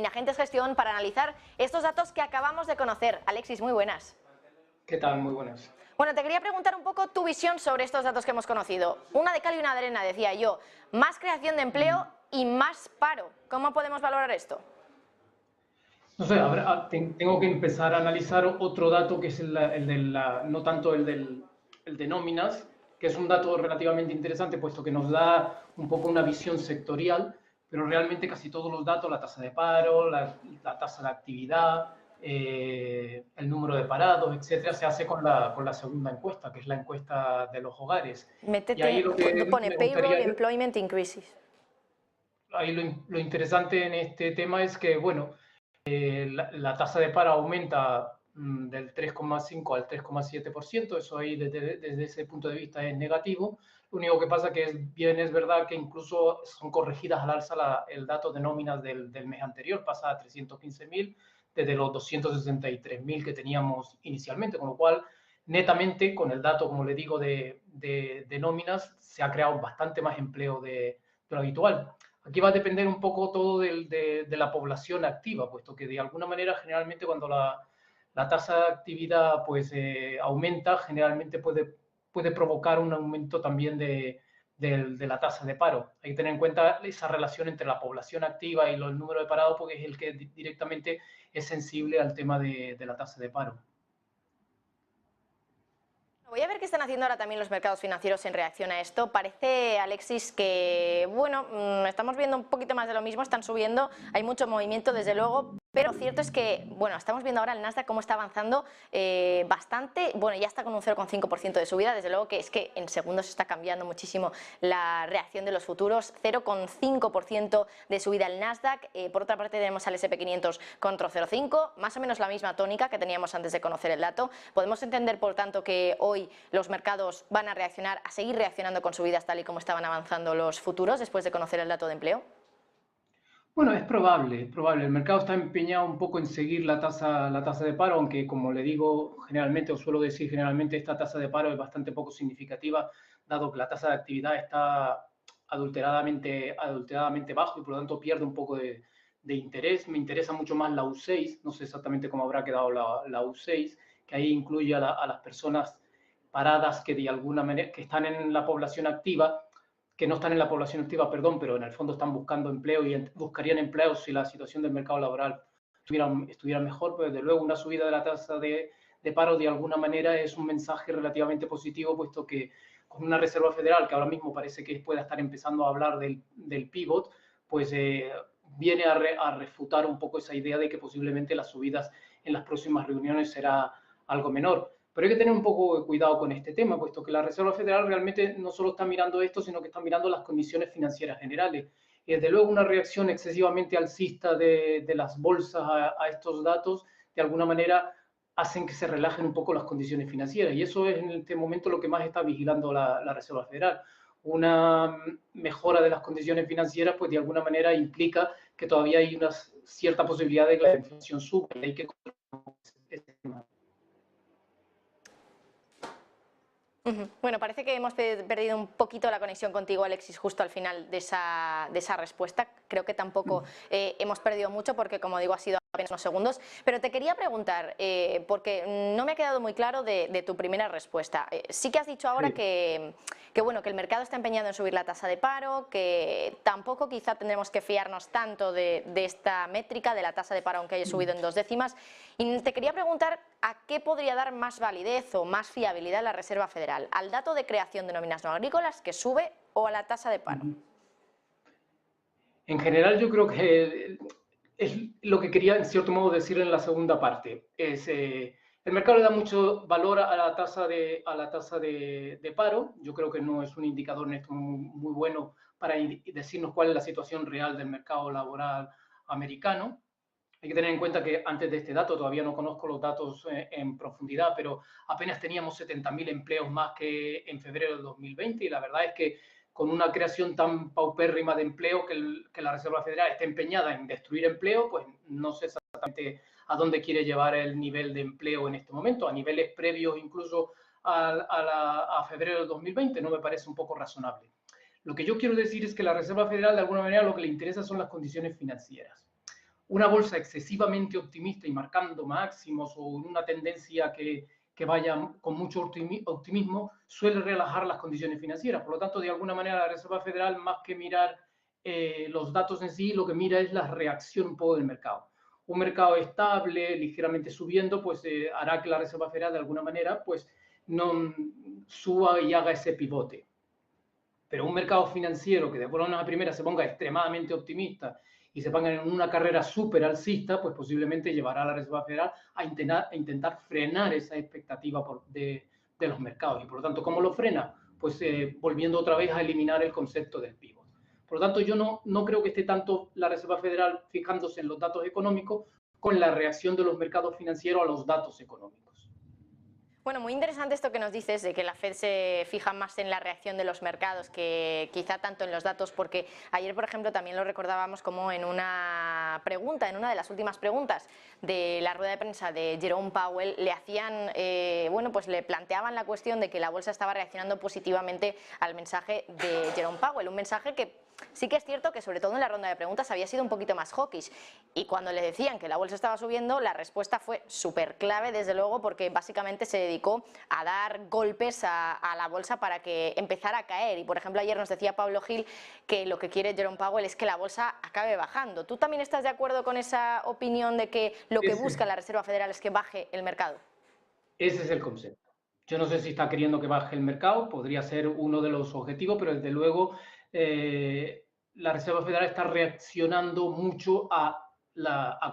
Agentes Gestión para analizar estos datos que acabamos de conocer. Alexis, muy buenas. ¿Qué tal? Muy buenas. Bueno, te quería preguntar un poco tu visión sobre estos datos que hemos conocido. Una de cal y una de arena, decía yo. Más creación de empleo y más paro. ¿Cómo podemos valorar esto? No sé, tengo que empezar a analizar otro dato que es no tanto el de nóminas, que es un dato relativamente interesante, puesto que nos da un poco una visión sectorial, pero realmente casi todos los datos, la tasa de paro, la tasa de actividad, el número de parados, etcétera, se hace con la segunda encuesta, que es la encuesta de los hogares. Y ahí Métete, lo que pone me Payroll gustaría, Employment Increases. ahí lo interesante en este tema es que, bueno, la tasa de paro aumenta del 3,5 al 3,7%, eso ahí desde ese punto de vista es negativo. Lo único que pasa que es verdad que incluso son corregidas al alza el dato de nóminas del mes anterior, pasa a 315.000 desde los 263.000 que teníamos inicialmente, con lo cual netamente con el dato, como le digo, de nóminas se ha creado bastante más empleo de lo habitual. Aquí va a depender un poco todo de la población activa, puesto que de alguna manera generalmente cuando la tasa de actividad pues, aumenta, generalmente puede provocar un aumento también de la tasa de paro. Hay que tener en cuenta esa relación entre la población activa y el número de parados, porque es el que directamente es sensible al tema de la tasa de paro. Voy a ver qué están haciendo ahora también los mercados financieros en reacción a esto. Parece, Alexis, que, bueno, estamos viendo un poquito más de lo mismo, están subiendo, hay mucho movimiento desde luego, pero cierto es que, bueno, estamos viendo ahora el Nasdaq cómo está avanzando bastante, bueno, ya está con un 0,5% de subida, desde luego que es que en segundos está cambiando muchísimo la reacción de los futuros, 0,5% de subida el Nasdaq, por otra parte tenemos al S&P 500 con otro 0,5%, más o menos la misma tónica que teníamos antes de conocer el dato. Podemos entender, por tanto, que hoy los mercados van a reaccionar, a seguir reaccionando con subidas tal y como estaban avanzando los futuros después de conocer el dato de empleo. Bueno, es probable, es probable. El mercado está empeñado un poco en seguir la tasa de paro, aunque como le digo generalmente, o suelo decir generalmente, esta tasa de paro es bastante poco significativa, dado que la tasa de actividad está adulteradamente bajo y por lo tanto pierde un poco de interés. Me interesa mucho más la U6, no sé exactamente cómo habrá quedado la U6, que ahí incluye a las personas paradas que de alguna manera, que están en la población activa, que no están en la población activa, perdón, pero en el fondo están buscando empleo y buscarían empleo si la situación del mercado laboral estuviera mejor, pero desde luego una subida de la tasa de paro de alguna manera es un mensaje relativamente positivo, puesto que con una Reserva Federal que ahora mismo parece que pueda estar empezando a hablar del pivot, pues viene a refutar un poco esa idea de que posiblemente las subidas en las próximas reuniones será algo menor. Pero hay que tener un poco de cuidado con este tema, puesto que la Reserva Federal realmente no solo está mirando esto, sino que está mirando las condiciones financieras generales. Y desde luego una reacción excesivamente alcista de las bolsas a estos datos, de alguna manera hacen que se relajen un poco las condiciones financieras. Y eso es en este momento lo que más está vigilando la Reserva Federal. Una mejora de las condiciones financieras, pues de alguna manera implica que todavía hay una cierta posibilidad de que la inflación suba. Y hay que Bueno, parece que hemos perdido un poquito la conexión contigo, Alexis, justo al final de esa respuesta. Creo que tampoco hemos perdido mucho porque, como digo, ha sido apenas unos segundos. Pero te quería preguntar, porque no me ha quedado muy claro de tu primera respuesta. Sí que has dicho ahora bueno, que el mercado está empeñado en subir la tasa de paro, que tampoco quizá tendremos que fiarnos tanto de esta métrica, de la tasa de paro, aunque haya subido en 2 décimas. Y te quería preguntar a qué podría dar más validez o más fiabilidad la Reserva Federal, ¿al dato de creación de nóminas no agrícolas que sube o a la tasa de paro? En general, yo creo que es lo que quería, en cierto modo, decir en la segunda parte. El mercado le da mucho valor a la tasa de paro. Yo creo que no es un indicador en esto muy bueno para decirnos cuál es la situación real del mercado laboral americano. Hay que tener en cuenta que antes de este dato, todavía no conozco los datos en profundidad, pero apenas teníamos 70.000 empleos más que en febrero del 2020 y la verdad es que con una creación tan paupérrima de empleo que la Reserva Federal está empeñada en destruir empleo, pues no sé exactamente a dónde quiere llevar el nivel de empleo en este momento, a niveles previos incluso a febrero del 2020, no me parece un poco razonable. Lo que yo quiero decir es que la Reserva Federal, de alguna manera, lo que le interesa son las condiciones financieras. una bolsa excesivamente optimista y marcando máximos o en una tendencia que vaya con mucho optimismo, suele relajar las condiciones financieras. Por lo tanto, de alguna manera, la Reserva Federal, más que mirar los datos en sí, lo que mira es la reacción un poco del mercado. Un mercado estable, ligeramente subiendo, pues hará que la Reserva Federal, de alguna manera, pues no suba y haga ese pivote. Pero un mercado financiero que de buena primera se ponga extremadamente optimista y se ponga en una carrera súper alcista, pues posiblemente llevará a la Reserva Federal a intentar frenar esa expectativa de los mercados. Y por lo tanto, ¿cómo lo frena? Pues volviendo otra vez a eliminar el concepto del pivot. Por lo tanto, yo no creo que esté tanto la Reserva Federal fijándose en los datos económicos con la reacción de los mercados financieros a los datos económicos. Bueno, muy interesante esto que nos dices de que la Fed se fija más en la reacción de los mercados que quizá tanto en los datos, porque ayer, por ejemplo, también lo recordábamos como en una pregunta, en una de las últimas preguntas de la rueda de prensa de Jerome Powell, le hacían, bueno, pues le planteaban la cuestión de que la bolsa estaba reaccionando positivamente al mensaje de Jerome Powell, un mensaje que sí que es cierto que sobre todo en la ronda de preguntas había sido un poquito más hawkish, y cuando le decían que la bolsa estaba subiendo, la respuesta fue súper clave, desde luego, porque básicamente se dedicó a dar golpes a la bolsa para que empezara a caer. Y por ejemplo, ayer nos decía Pablo Gil que lo que quiere Jerome Powell es que la bolsa acabe bajando. ¿Tú también estás de acuerdo con esa opinión de que lo que busca la Reserva Federal es que baje el mercado? Ese es el concepto. Yo no sé si está queriendo que baje el mercado, podría ser uno de los objetivos, pero desde luego la Reserva Federal está reaccionando mucho a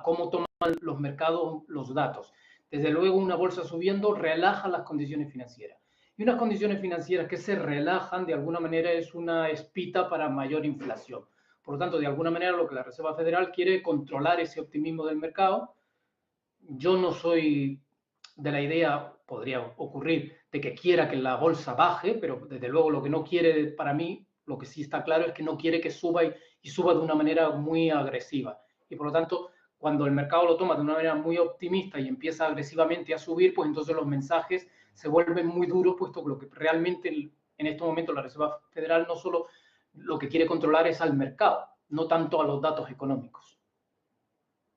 cómo toman los mercados los datos. Desde luego, una bolsa subiendo relaja las condiciones financieras. Y unas condiciones financieras que se relajan, de alguna manera, es una espita para mayor inflación. Por lo tanto, de alguna manera, lo que la Reserva Federal quiere es controlar ese optimismo del mercado. Yo no soy de la idea, podría ocurrir, de que quiera que la bolsa baje, pero desde luego lo que no quiere para mí, lo que sí está claro es que no quiere que suba y suba de una manera muy agresiva. Y por lo tanto, cuando el mercado lo toma de una manera muy optimista y empieza agresivamente a subir, pues entonces los mensajes se vuelven muy duros, puesto que lo que realmente en estos momentos la Reserva Federal no solo lo que quiere controlar es al mercado, no tanto a los datos económicos.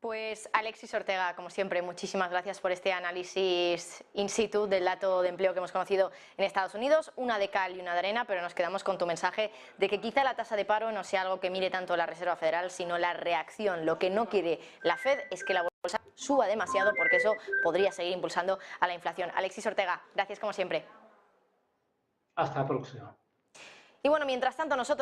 Pues Alexis Ortega, como siempre, muchísimas gracias por este análisis in situ del dato de empleo que hemos conocido en Estados Unidos, una de cal y una de arena, pero nos quedamos con tu mensaje de que quizá la tasa de paro no sea algo que mire tanto la Reserva Federal, sino la reacción. Lo que no quiere la Fed es que la bolsa suba demasiado, porque eso podría seguir impulsando a la inflación. Alexis Ortega, gracias como siempre. Hasta la próxima. Y bueno, mientras tanto nosotros